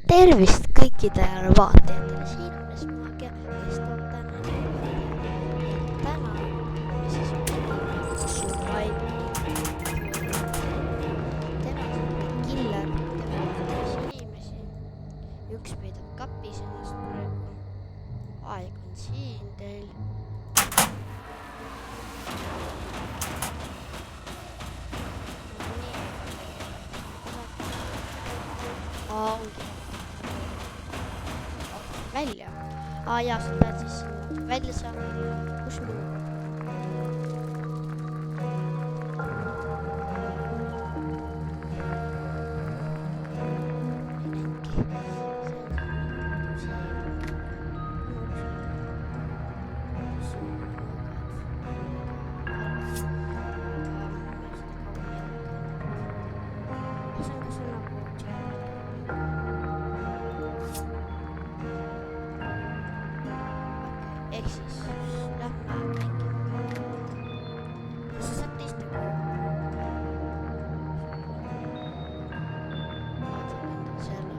Tervist kõikidele vaatajatele, siin on Esmaagia, kes toob täna me siis mängime survival'i. Tema on killer, tema on inimesi, üks peidab kapis ennast praegu, aeg on siin teil. Välja. Jaa, sa pead siis välja saama. Kus mul? Ehk siis lähme mängime. Sa saad teiste kogu. Vaata endal selle.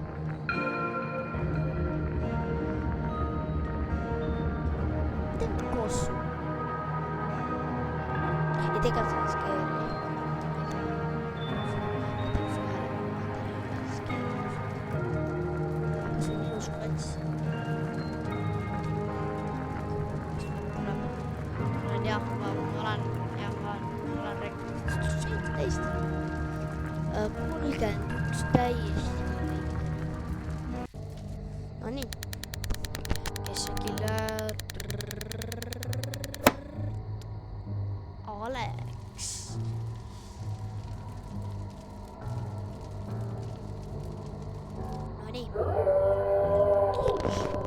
Teeme koos. Ja tegelikult see on scary. Aga see on ilus plats. Ma olen rekord 17. 31 täiesti. No nii. Kes see killer? Alex. No nii.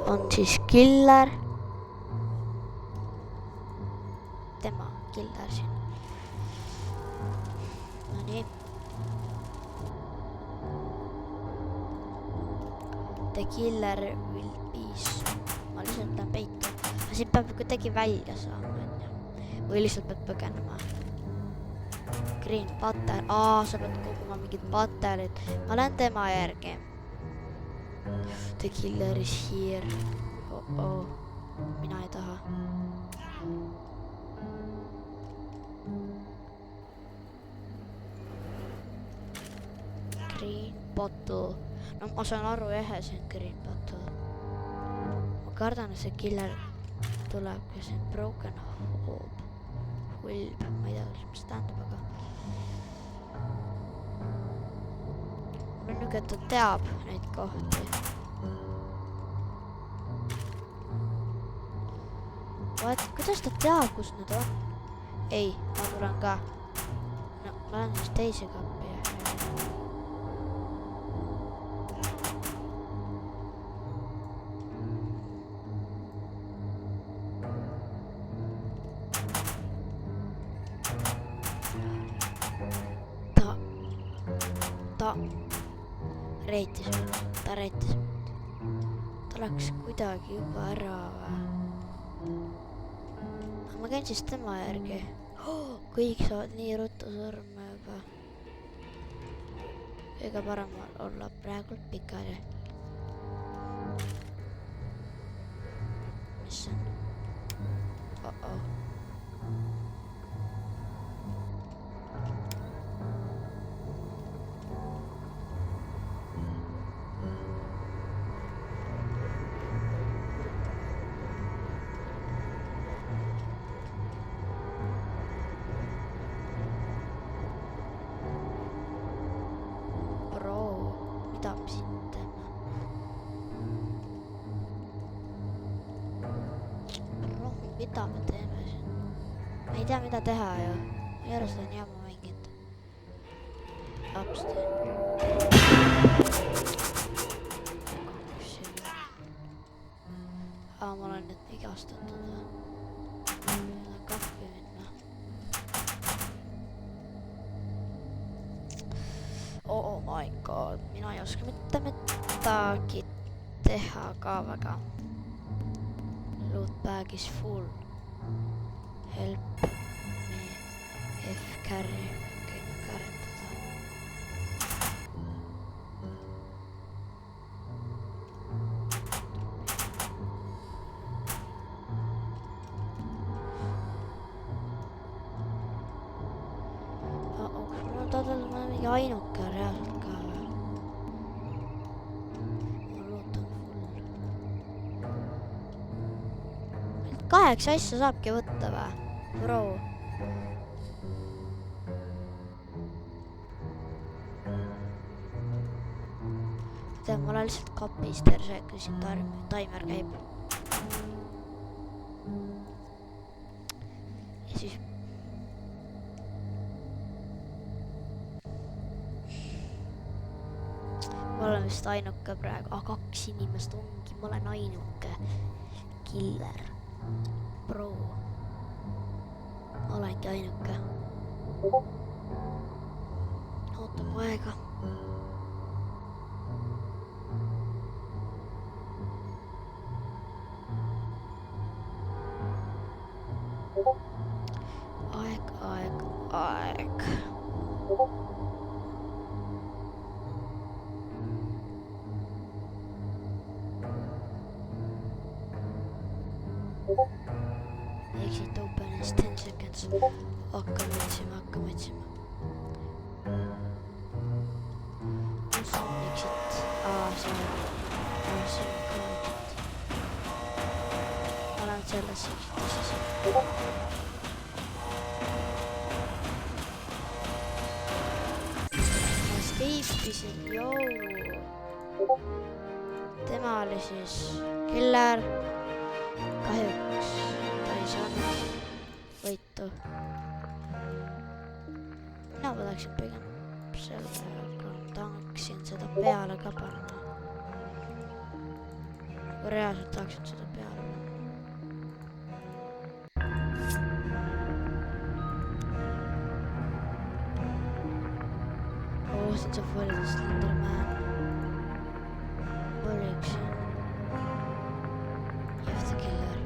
On siis killer. Tema killer siin. No nii. The killer will be. Ma lihtsalt lähen peitu. Aga siin peab kuidagi välja saama, või lihtsalt pead põgenema. Green butter. Sa pead koguma mingid butterid. Ma lähen tema järgi. The killer is here. Mina ei taha. Green bottle. No ma saan aru, see on green bottle. Ma kardan, et see killer tuleb ja see on broken hope. Hulb, ma ei tea, mis tähendab, aga mul on nüüd, et ta teab neid kohti. Kuidas ta teab, kus need on? Ei, ma tulen ka. No, ma lähen siis teise kappi. Ta reitis mind. Ta läks kuidagi juba ära või? Ma käin siis tema järgi. Kõik saavad nii ruttu surma juba. Kõige parem olla praegult pikali. Mis on? Mida me siin teeme? Mida me teeme siin? Ma ei tea, mida teha ju. Ma ei ole seda nii ammu mänginud. Upstairs. Ma olen nüüd igastatud. Ma olen kahvi minna. Oh my god, mina ei oska mitte midagi teha ka väga. Loot bag is full. Help me. F carry. Kõik karendada. ja ainuke reaalselt ka või? Ma loodan full. 8 asja saabki võtta või? Bro. Ma olen lihtsalt kapis terve, kui siin taimer käib. Ja siis... ma olen vist ainuke praegu. 2 inimest ongi, ma olen ainuke. Killer. Bro. Ma olengi ainuke. Ootab aega. Aeg. Exit open is 10 seconds. Hakkame otsima. Kus on exit? See on ka exit. Ma olen selles exitis siis. Escape'isin, joo. Tema oli siis killer. Kahjuks ta ei saanud võitu. Mina võtaksin pigem selle, aga tahaksin seda peale ka panna. Kui reaalselt tahaksin seda peale panna. Since I thought it was Slenderman. Collection. You have the killer.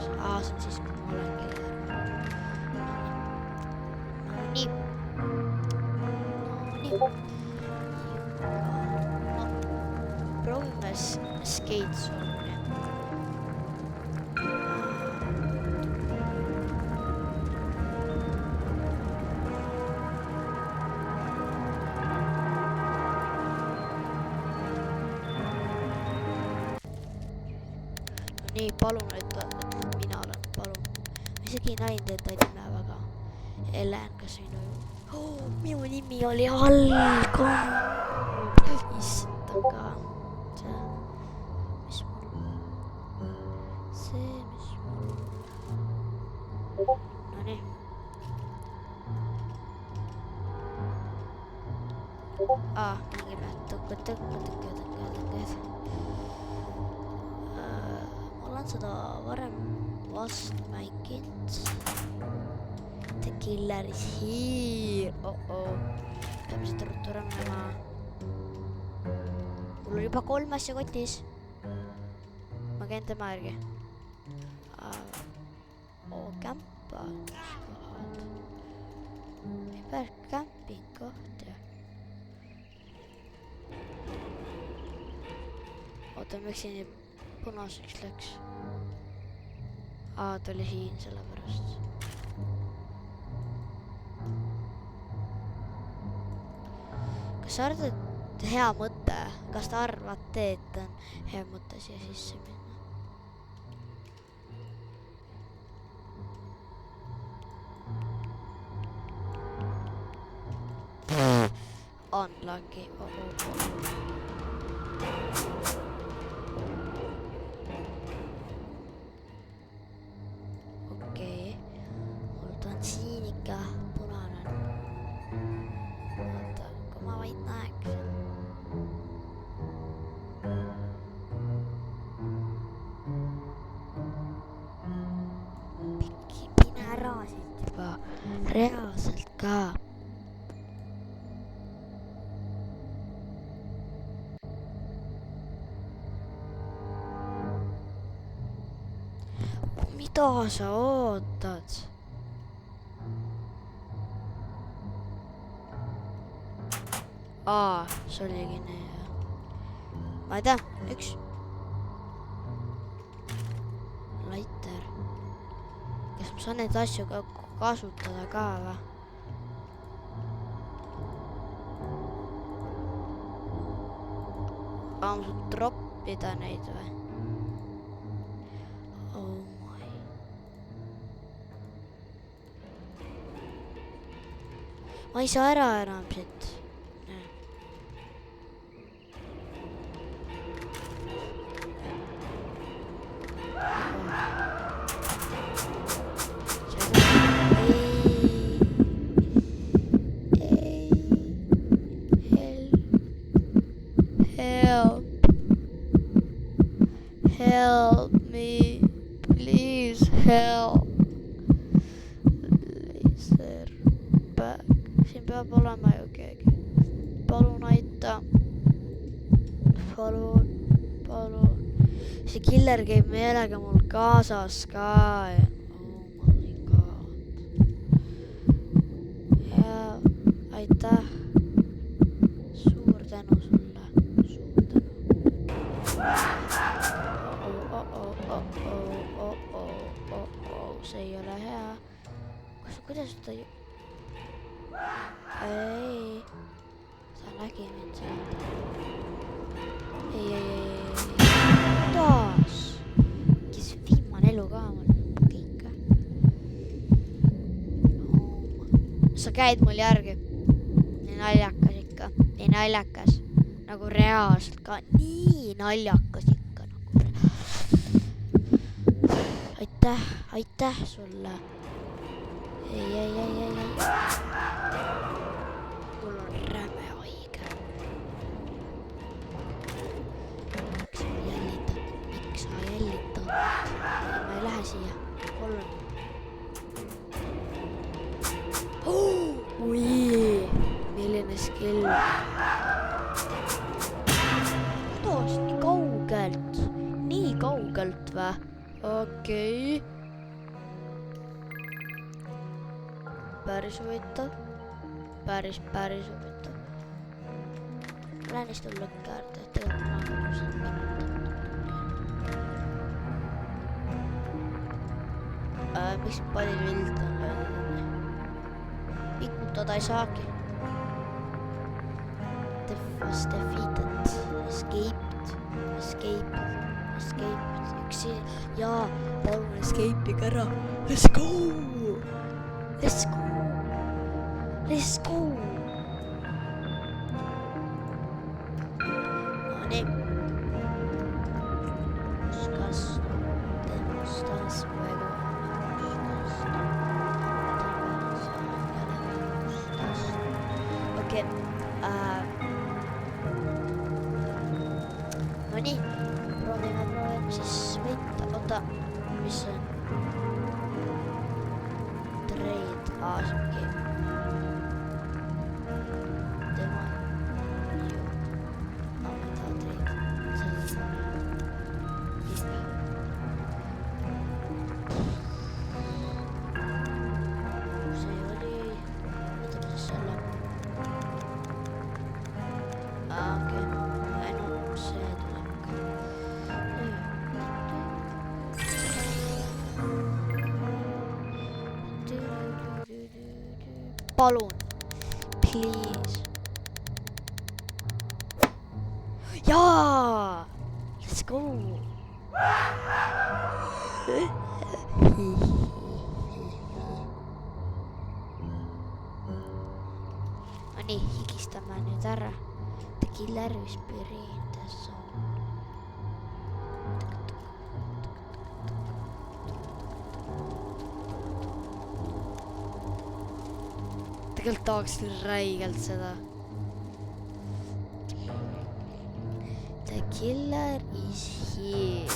See on siis, kui ma olen killer. Nii. Proovime skate zone'i. Nii, palun, et mina olen, palun. Ma isegi ei näinud, et ta ei nime väga. Ellen, kas minu nimi oli Algon. Issand, aga mis mul... No nii. Mängime tõkked. Olen seda varem vastu mänginud. The killer is here. Peab seda ruttu rännama. Mul oli juba 3 asja kotis. Ma käin tema järgi. Kämpamiskohad. Hüper kämpingukoht. Oota, miks siin nii punaseks läks? Ta oli siin sellepärast. Kas sa arvad, et hea mõte? Kas ta arvate, et on hea mõte siia sisse minna? Unlucky. Okei. Mul on siin ikka punane. Oota, kui ma vaid näeks. Mine ära siit juba. Reaalselt ka. Mida sa ootad? See oligi nii. Ma ei tea, üks. Lighter. Kas ma saan neid asju ka kasutada ka või? ma saan troppida neid või? Oh my. Ma ei saa ära enam siit. Help me, please help. Laser back. Siin peab olema ju keegi. Palun aita. Palun. See killer käib meelega mul kaasas ka. Oh my god. Ja aitäh. Suur tänu sulle. Suur tänu. See ei ole hea. Kuidas ta ju... Ei. Ta nägi mind sealt. Ei. Taas. Kes viimane elu ka mul. Kõik. Sa käid mul järgi. Nii naljakas ikka. Nii naljakas. Nagu reaalselt ka. Nii naljakas ikka. Aitäh sulle. Ei. Mul on räme haige. Miks sa jällitad? Ma ei lähe siia. Ui, milline skill. Toost nii kaugelt vä? Okei. Päris huvitav. Päris huvitav. Lähen istun lõkke äärde, et tegelikult ma kodus miks palju vild on löödud? Pikutada ei saagi. Was defeated. Escaped. Üksi. Jaa, palun escape'iga ära. Let's go. No nii. Mustas luego. Okei. No nii. Proovime siis võita. Oota, mis on? Trade Aasmki. Tema ju ammetav trade. See oli... Võtame siis selle. Okei. No, see tuleb ka. Palun. Please. Jaa! Let's go! No nii, higistame nüüd ära. The killer is buried in the zone. Tegelikult tahaks räigelt seda. The killer is here.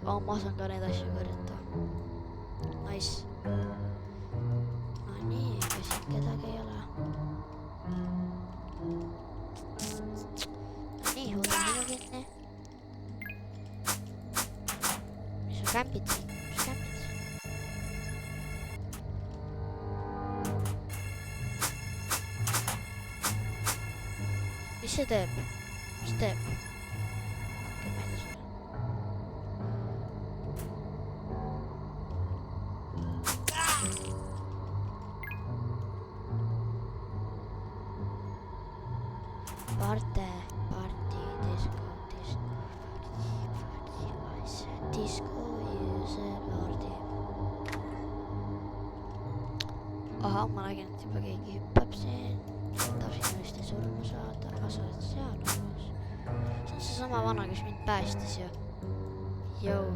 Ma saan ka neid asju korjata. Nice. No nii, ega siin kedagi ei ole. No nii, hoolin minu kinni. Mis sa kämpid siin? Mis see teeb? Mis teeb? Okei, ma ei tea sulle. Parte. Party, disco user party. Ahah, ma nägin, et juba keegi hüppab siin. Tahab siin hästi surma saada, aga sa oled seal uus. See on seesama vana, kes mind päästis ju. Jou.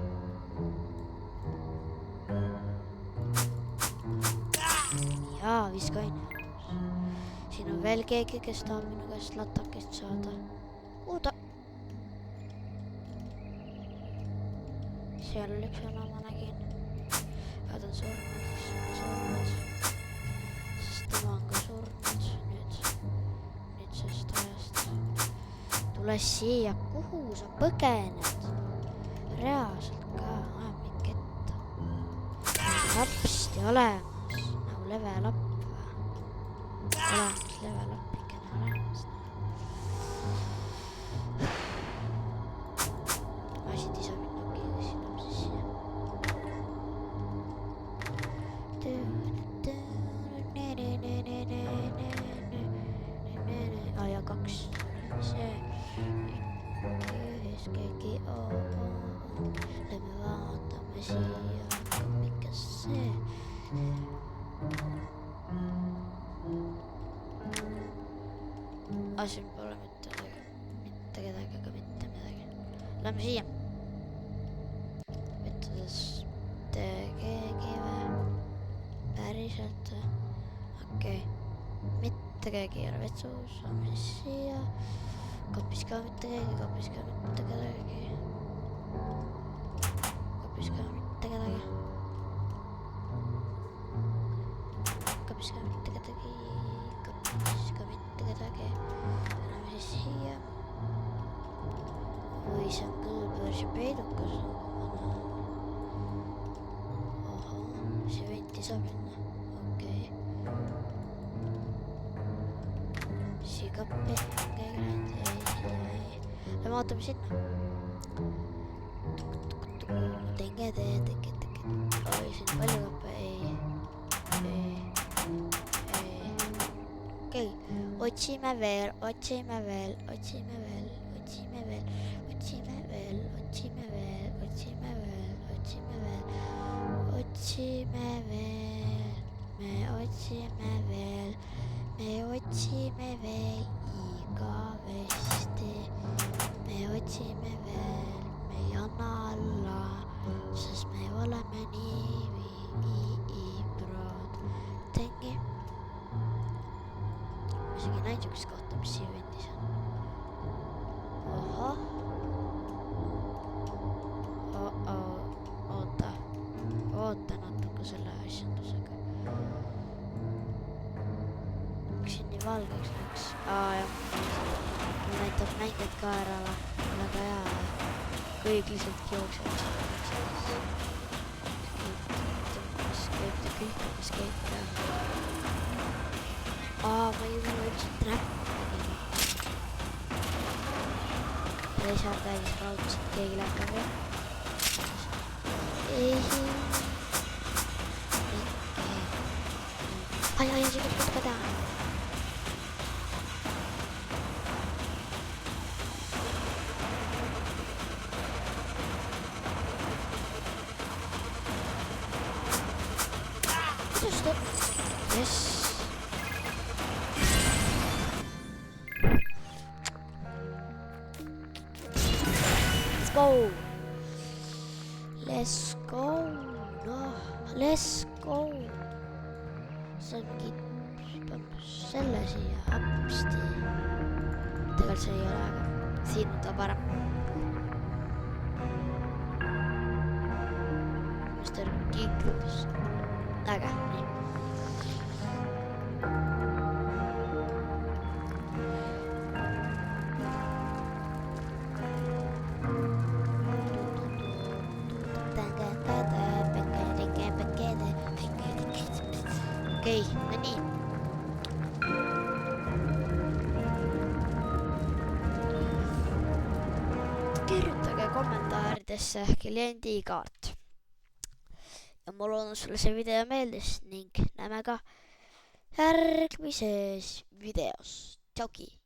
Jaa, viskain. Siin on veel keegi, kes tahab minu käest latakest saada. Oota. Seal oli üks vana, ma nägin. Aga ta on surnud. Sest tema on ka surnud nüüdsest ajast. Tule siia, kuhu sa põgened? Reaalselt ka, ajab mind ketta. Lapsti olemas, nagu level up. Olemas level up ikkene olemas. Asid isa minna kiiresti lapsi siia. Ja 2. See ühes keegi on. Lähme vaatame siia kapikesse. Siin pole mitte kedagi, aga mitte midagi. Lähme siia. Võtades keegi või? Päriselt või? Okei. Mitte keegi ei ole vetsus. Saame siis siia. Kapis ka mitte kedagi. Kapis ka mitte kedagi. Kapis ka mitte kedagi. Kapis ka mitte kedagi. Läheme siis siia. Või see on küll päris peidukas. Ahah, see venti saab minna. Okei. Siia kappi. Keegi läinud. Ei. Lähme vaatame sinna. Tenge. Oi, siin palju kappe. Ei. Okei. Otsime veel. Me otsime veel igavesti. Me otsime veel, me ei anna alla, sest me oleme nii prood. Tengi. Ma isegi näin siukest kohta, mis siia vendis on. Ahah. Oota natuke selle asjandusega. Miks siin nii valgeks läks? Jah. Mul näitab mängijad ka ära või? Väga hea. Kõik lihtsalt jooksevad. Skate. Ma ei ole üldse trappi tegema. Reisad räägis raudselt, keegi läheb ka veel. Ei. Ai, see kõik ka teha. Kuidas ta? Yes. Let's go. Let's go. See on mingi, selle siia apsti. Tegelikult see ei ole, aga siin on ta parem. Mr. Giggles. Äge, nii. Okei, no nii. Kirjutage kommentaaridesse kliendikaart. Ja ma loodan sulle see video meeldis ning näeme ka järgmises videos. Tšauki!